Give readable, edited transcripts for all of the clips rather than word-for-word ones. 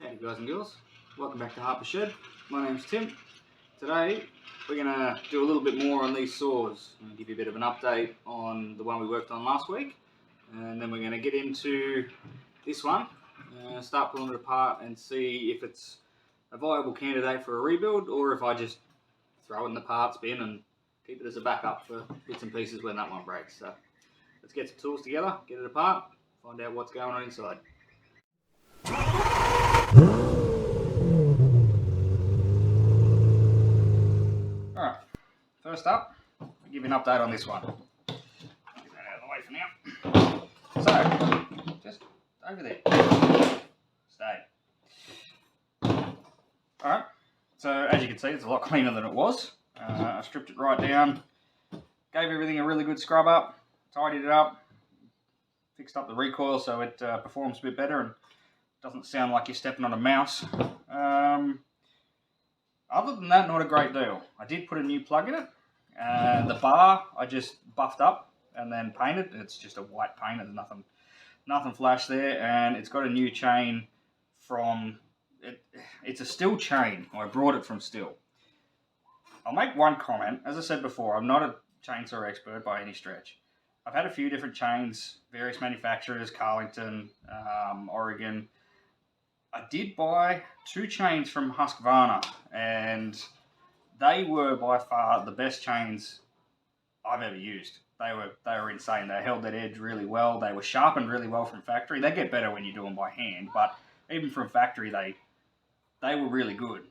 Howdy guys and girls, welcome back to Harper's Shed. My name's Tim. Today we're going to do a little bit more on these saws. I'm going to give you a bit of an update on the one we worked on last week, and then we're going to get into this one, start pulling it apart and see if it's a viable candidate for a rebuild or if I just throw it in the parts bin and keep it as a backup for bits and pieces when that one breaks. So let's get some tools together, get it apart, find out what's going on inside. Alright, first up, I'll give you an update on this one. Get that out of the way for now. So, just over there. Stay. Alright, so as you can see, it's a lot cleaner than it was. I stripped it right down, gave everything a really good scrub up, tidied it up, fixed up the recoil so it performs a bit better and doesn't sound like you're stepping on a mouse. Other than that, not a great deal. I did put a new plug in it. The bar I just buffed up and then painted. It's just a white paint. There's nothing flash there, and it's got a new chain from. It's a Stihl chain. I brought it from Stihl. I'll make one comment. As I said before, I'm not a chainsaw expert by any stretch. I've had a few different chains, various manufacturers, Carlington, Oregon. I did buy 2 chains from Husqvarna, and they were by far the best chains I've ever used. They were insane. They held that edge really well. They were sharpened really well from factory. They get better when you do them by hand, but even from factory, they were really good.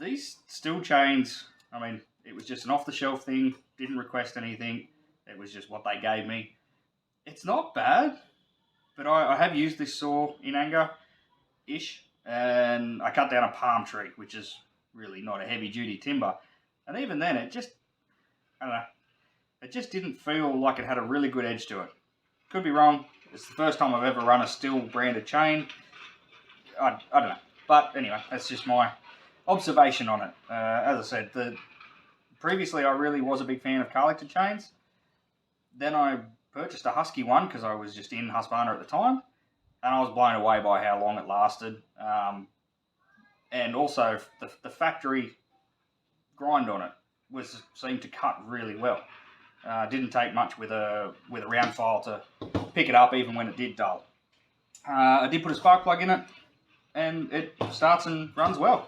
These Stihl chains, I mean, it was just an off-the-shelf thing. Didn't request anything. It was just what they gave me. It's not bad. But I have used this saw in anger-ish, and I cut down a palm tree, which is really not a heavy-duty timber. And even then, it just, I don't know, it just didn't feel like it had a really good edge to it. Could be wrong. It's the first time I've ever run a Stihl branded chain. I don't know. But anyway, that's just my observation on it. As I said, previously I really was a big fan of Carlington chains. Then I purchased a Husky one because I was just in Husqvarna at the time, and I was blown away by how long it lasted, and also the factory grind on it seemed to cut really well. Didn't take much with a round file to pick it up even when it did dull. I did put a spark plug in it, and it starts and runs well.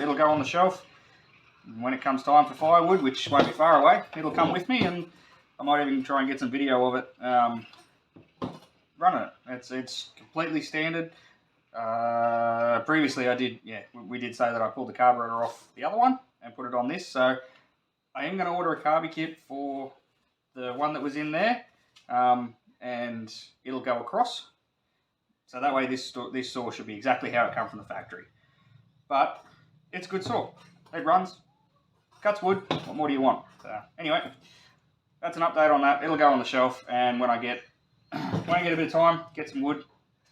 It'll go on the shelf when it comes time for firewood, which won't be far away. It'll come with me, and I might even try and get some video of it running it. It's completely standard. Previously we did say that I pulled the carburetor off the other one and put it on this, so I am going to order a carby kit for the one that was in there, and it'll go across. So that way this saw should be exactly how it comes from the factory. But it's a good saw. It runs, cuts wood, what more do you want? So anyway, that's an update on that. It'll go on the shelf, and when I get a bit of time, get some wood,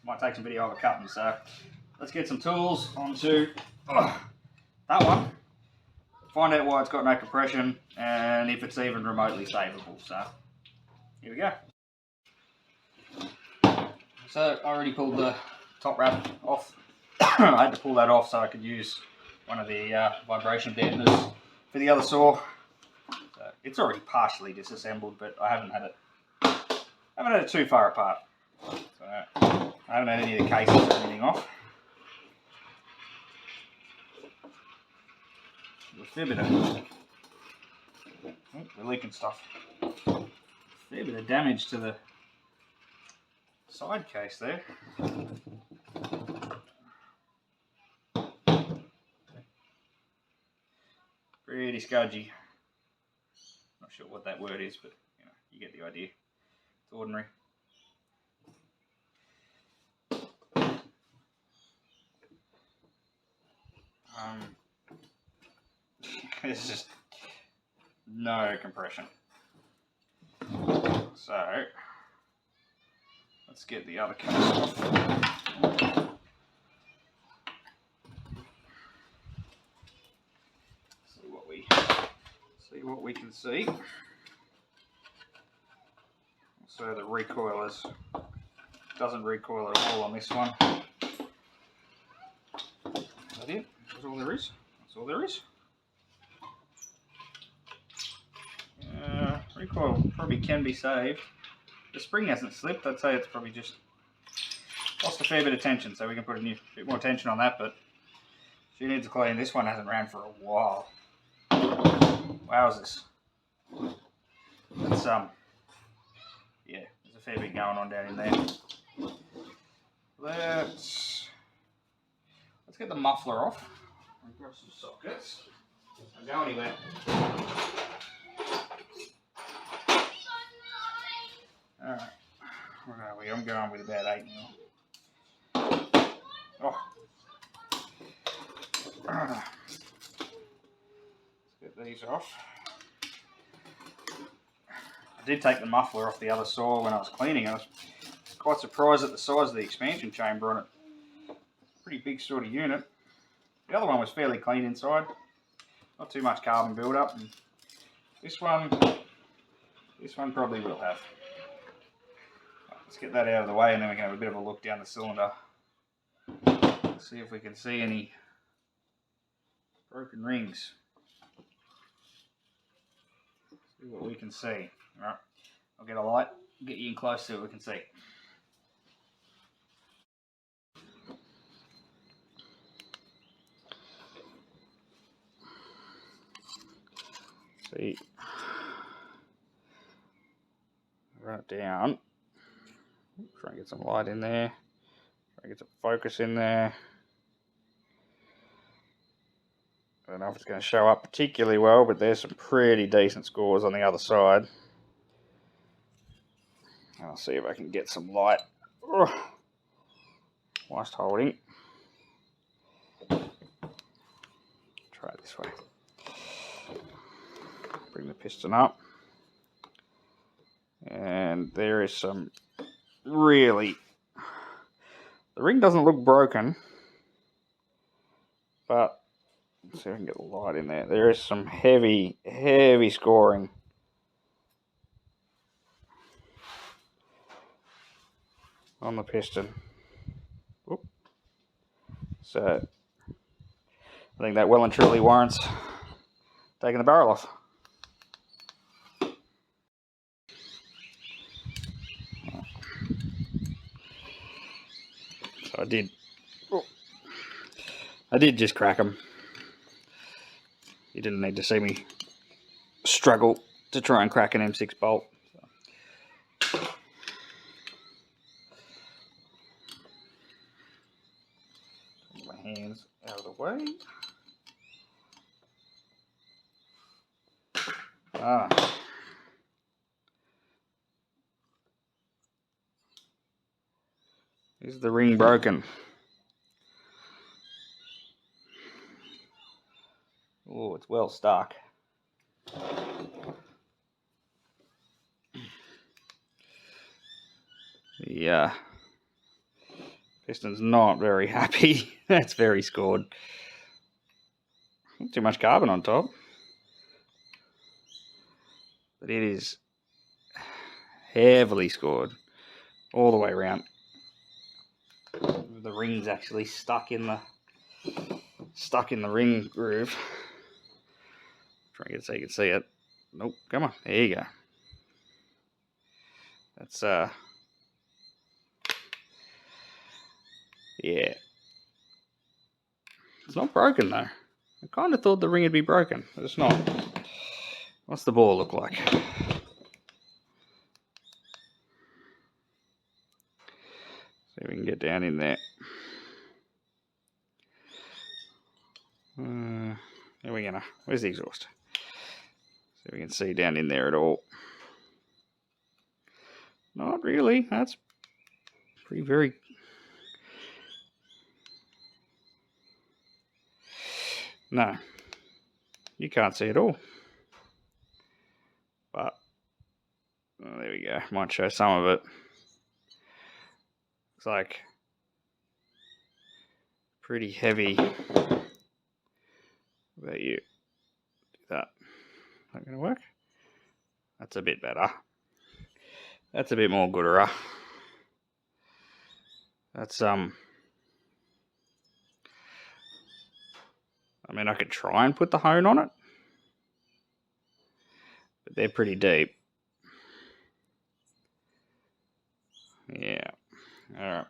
might take some video of it cutting. So let's get some tools onto that one, find out why it's got no compression, and if it's even remotely savable. So here we go. So I already pulled the top wrap off. I had to pull that off so I could use one of the vibration dampeners for the other saw. It's already partially disassembled, but I haven't had it too far apart. So I haven't had any of the cases or anything off. A fair bit of, we're leaking stuff. A fair bit of damage to the side case there. Pretty scudgy. Not sure what that word is, but you know, you get the idea. It's ordinary. There's just no compression. So let's get the other case off. See what we can see. So the recoil doesn't recoil at all on this one. that it? That's all there is? That's all there is. Recoil probably can be saved. The spring hasn't slipped. I'd say it's probably just lost a fair bit of tension, so we can put a bit more tension on that, but she needs a clean. This one hasn't ran for a while. Wowzers. That's, yeah, there's a fair bit going on down in there. Let's get the muffler off. I'll grab some sockets. Don't go anywhere. Alright, where are we? I'm going with about 8 now. Oh. Let's get these off. I did take the muffler off the other saw when I was cleaning. I was quite surprised at the size of the expansion chamber on it. Pretty big sort of unit. The other one was fairly clean inside. Not too much carbon build-up. And this one probably will have. Let's get that out of the way and then we can have a bit of a look down the cylinder. See if we can see any broken rings. See what we can see. Alright, I'll get a light, get you in close, see what we can see. See, run it down. Try and get some light in there. Try and get some focus in there. I don't know if it's going to show up particularly well, but there's some pretty decent scores on the other side. I'll see if I can get some light whilst holding. Try it this way. Bring the piston up. And there is some really... The ring doesn't look broken, but let's see if I can get the light in there. There is some heavy, heavy scoring. On the piston. Oop. So, I think that well and truly warrants taking the barrel off. So I did just crack them. You didn't need to see me struggle to try and crack an M6 bolt. My hands out of the way. Is the ring broken? Oh, it's well stuck. The piston's not very happy. That's very scored. Not too much carbon on top. But it is heavily scored all the way around. The ring's actually stuck in the ring groove. Try and get so you can see it. Nope, come on, there you go. That's yeah. It's not broken though. I kind of thought the ring would be broken, but it's not. What's the ball look like? See if we can get down in there. There we go. Where's the exhaust? See if we can see down in there at all. Not really. That's pretty very... No. You can't see it all. But, oh, there we go. Might show some of it. Looks like pretty heavy. How about you? Do that. Not going to work? That's a bit better. That's a bit more gooder. That's I mean, I could try and put the hone on it, but they're pretty deep. Yeah. Alright.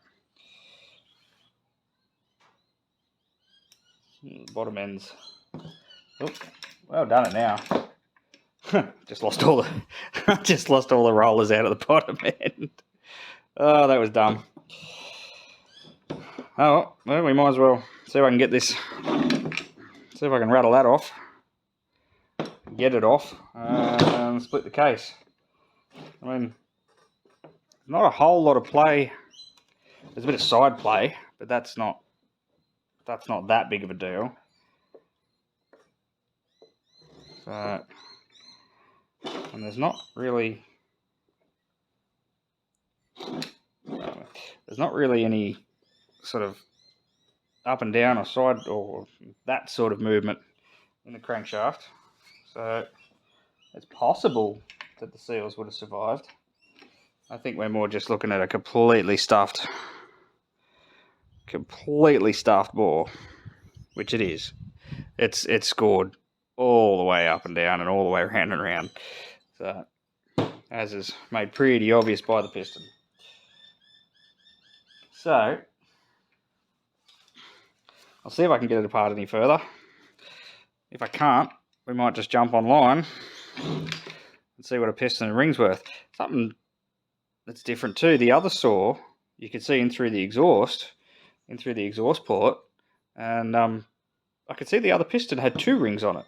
Bottom ends. Oop. Well, done it now. Just lost all the rollers out of the bottom end. Oh, that was dumb. Oh, well, we might as well see if I can get this. See if I can rattle that off. Get it off and split the case. I mean, not a whole lot of play. There's a bit of side play, but that's not that big of a deal. So, and there's not really any sort of up and down or side or that sort of movement in the crankshaft. So it's possible that the seals would have survived. I think we're more just looking at a completely stuffed bore, which it is. It's scored all the way up and down and all the way around and around. So, as is made pretty obvious by the piston. So, I'll see if I can get it apart any further. If I can't, we might just jump online and see what a piston and ring's worth. Something that's different too. The other saw, you could see in through the exhaust port, and I could see the other piston had 2 rings on it,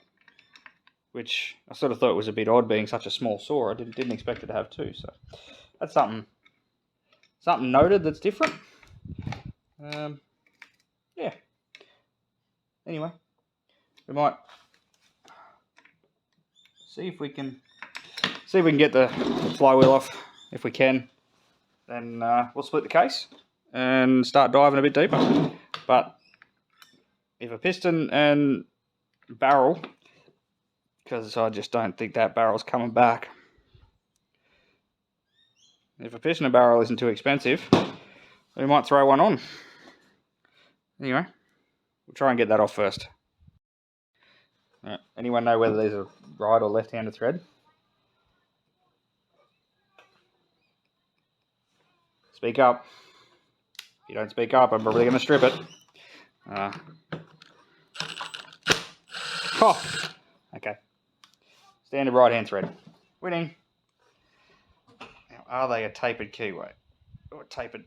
which I sort of thought was a bit odd, being such a small saw. I didn't expect it to have 2. So that's something noted that's different. Yeah. Anyway, we might see if we can get the flywheel off. If we can, then we'll split the case and start diving a bit deeper. But if a piston and barrel, because I just don't think that barrel's coming back. If a piston and barrel isn't too expensive, we might throw one on. Anyway, we'll try and get that off first. Anyone know whether these are right or left-handed thread? Speak up. If you don't speak up, I'm probably going to strip it. Oh, okay. Standard right-hand thread. Winning. Now, are they a tapered keyway? Or tapered?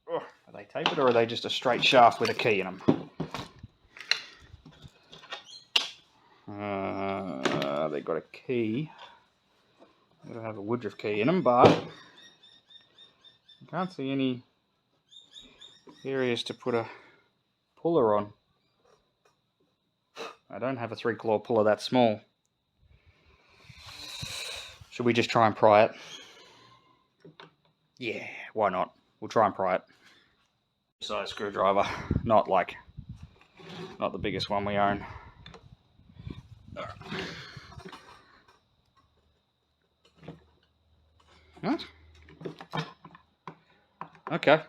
Oh, are they tapered, or are they just a straight shaft with a key in them? They got a key. They don't have a Woodruff key in them, but I can't see any areas to put a puller on. I don't have a 3-claw puller that small. Should we just try and pry it? Yeah, why not? We'll try and pry it. Size screwdriver, not the biggest one we own. What? Okay.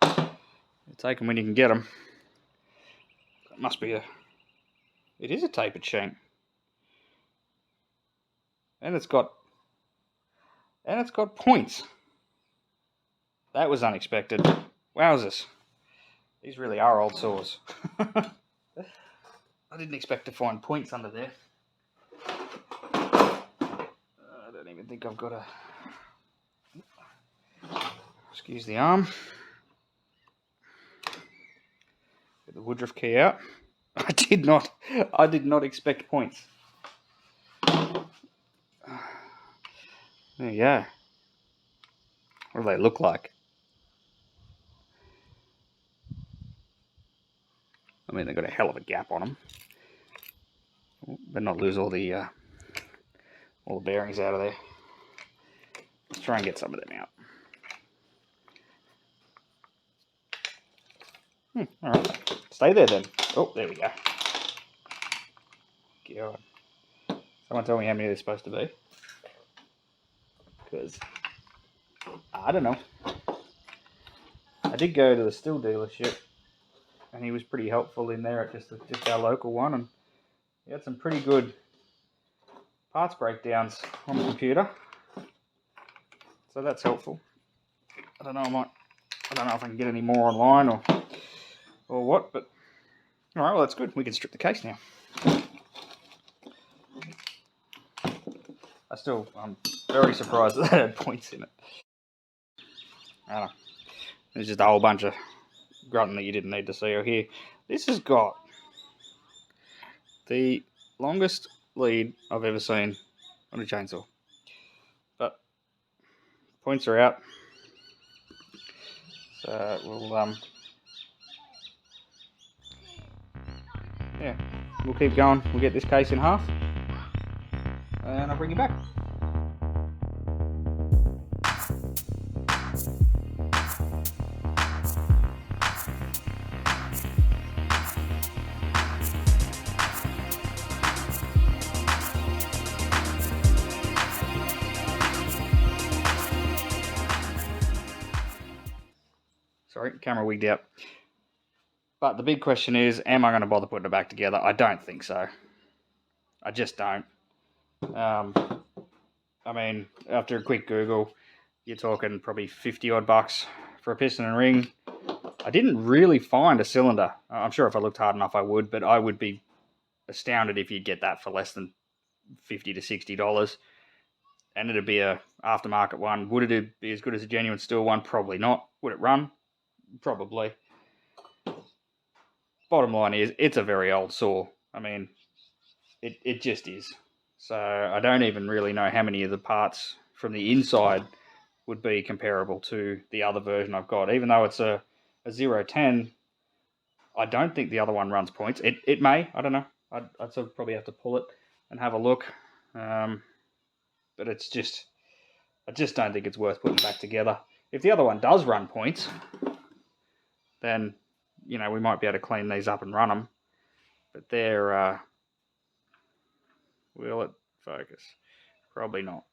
You take them when you can get them. It must be it is a tapered shank. And it's got points. That was unexpected. Wowzers. These really are old saws. I didn't expect to find points under there. I don't even think I've got a... Excuse the arm. Get the Woodruff key out. I did not expect points. There you go. What do they look like? I mean, they've got a hell of a gap on them. Better not lose all the bearings out of there. Let's try and get some of them out. Alright. Stay there then. Oh, there we go. God. Someone tell me how many there's supposed to be. Because I don't know. I did go to the Stihl dealership and he was pretty helpful in there at just our local one, and he had some pretty good parts breakdowns on the computer, so that's helpful. I don't know if I can get any more online or what, but all right, well that's good. We can strip the case now. I'm very surprised that it had points in it. I don't know. There's just a whole bunch of grunting that you didn't need to see or hear. This has got the longest lead I've ever seen on a chainsaw. But points are out. So we'll keep going. We'll get this case in half, and I'll bring you back. Sorry, camera wigged out. But the big question is, am I going to bother putting it back together? I don't think so. I just don't. I mean, after a quick Google, you're talking probably 50 odd bucks for a piston and ring. I didn't really find a cylinder. I'm sure if I looked hard enough I would, but I would be astounded if you'd get that for less than $50 to $60. And it'd be a aftermarket one. Would it be as good as a genuine Stihl one? Probably not. Would it run? Probably. Bottom line is, it's a very old saw. I mean, it just is. So I don't even really know how many of the parts from the inside would be comparable to the other version I've got. Even though it's a 010, I don't think the other one runs points. It may, I don't know. I'd sort of probably have to pull it and have a look. But it's just, I just don't think it's worth putting back together. If the other one does run points, then, you know, we might be able to clean these up and run them. But they're, will it focus? Probably not.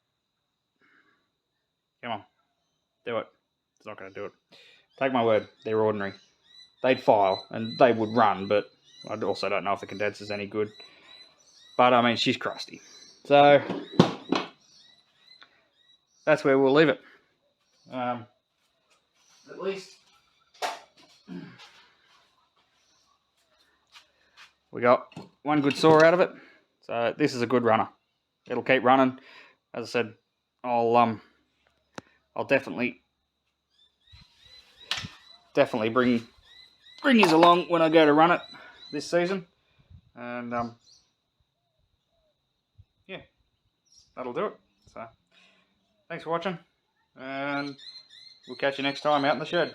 Come on, do it. It's not going to do it. Take my word, they're ordinary. They'd file and they would run, but I also don't know if the condenser's any good. But I mean, she's crusty. So that's where we'll leave it. At least we got one good saw out of it. So this is a good runner. It'll keep running. As I said, I'll definitely bring you along when I go to run it this season. And yeah, that'll do it. So thanks for watching, and we'll catch you next time out in the shed.